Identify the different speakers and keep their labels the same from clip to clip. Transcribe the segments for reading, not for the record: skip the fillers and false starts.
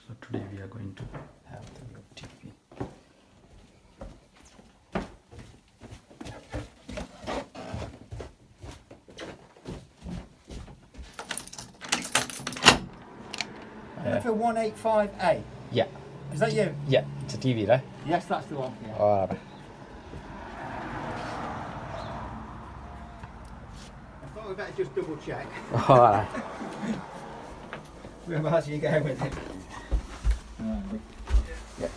Speaker 1: So today we are going to have the new TV.
Speaker 2: For 185A.
Speaker 1: Yeah.
Speaker 2: Is that you?
Speaker 1: Yeah, it's a TV, right?
Speaker 2: Yes, that's the one. Yeah.
Speaker 1: Alright.
Speaker 2: I thought we better just double check.
Speaker 1: Alright.
Speaker 2: Whereabouts are you going with it?
Speaker 1: Yeah.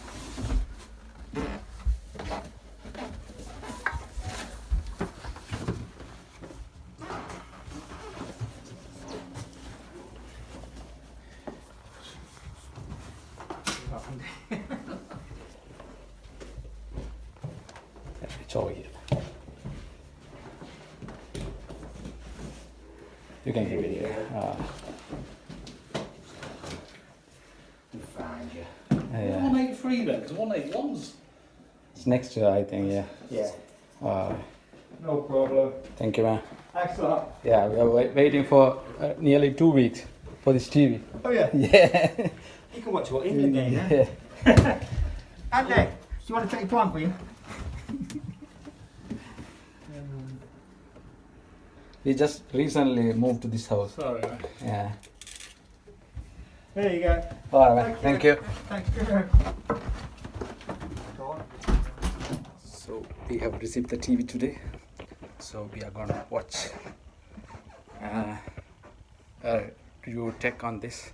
Speaker 1: It's over here. You can give it here.
Speaker 2: Find you.
Speaker 1: Yeah.
Speaker 3: 183 then, because 181's.
Speaker 1: It's next to it, I think, yeah.
Speaker 2: Yeah.
Speaker 1: Uh,
Speaker 2: No problem.
Speaker 1: Thank you, man.
Speaker 2: Thanks a lot.
Speaker 1: Yeah, we are waiting for nearly 2 weeks for this TV.
Speaker 2: Oh yeah.
Speaker 1: Yeah.
Speaker 2: You can watch what England game, yeah?
Speaker 1: Yeah.
Speaker 2: Andy, do you want to take a plan for you?
Speaker 1: We just recently moved to this house.
Speaker 3: Sorry, mate.
Speaker 1: Yeah.
Speaker 2: There you go.
Speaker 1: All right, thank you.
Speaker 2: Thanks.
Speaker 1: So we have received the TV today. So we are gonna watch review tech on this.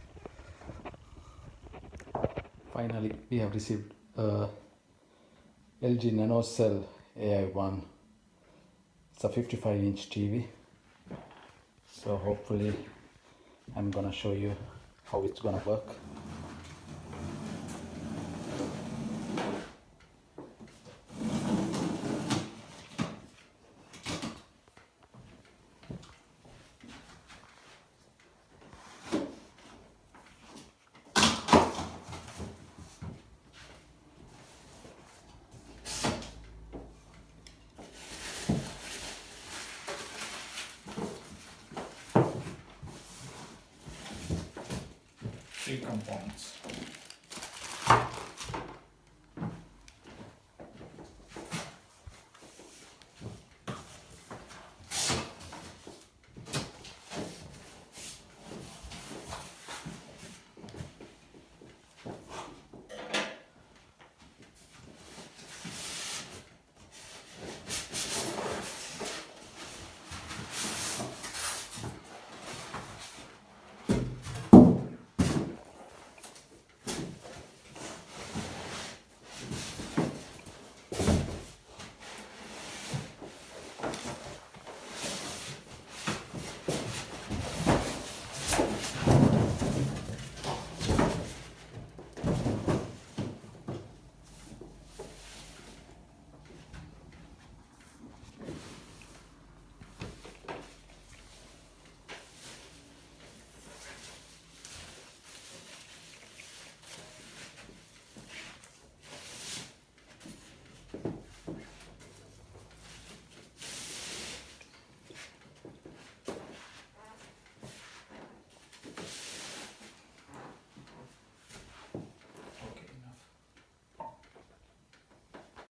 Speaker 1: Finally, we have received LG NanoCell AI1. It's a 55-inch TV. So hopefully, I'm gonna show you how it's gonna work.
Speaker 3: Two components.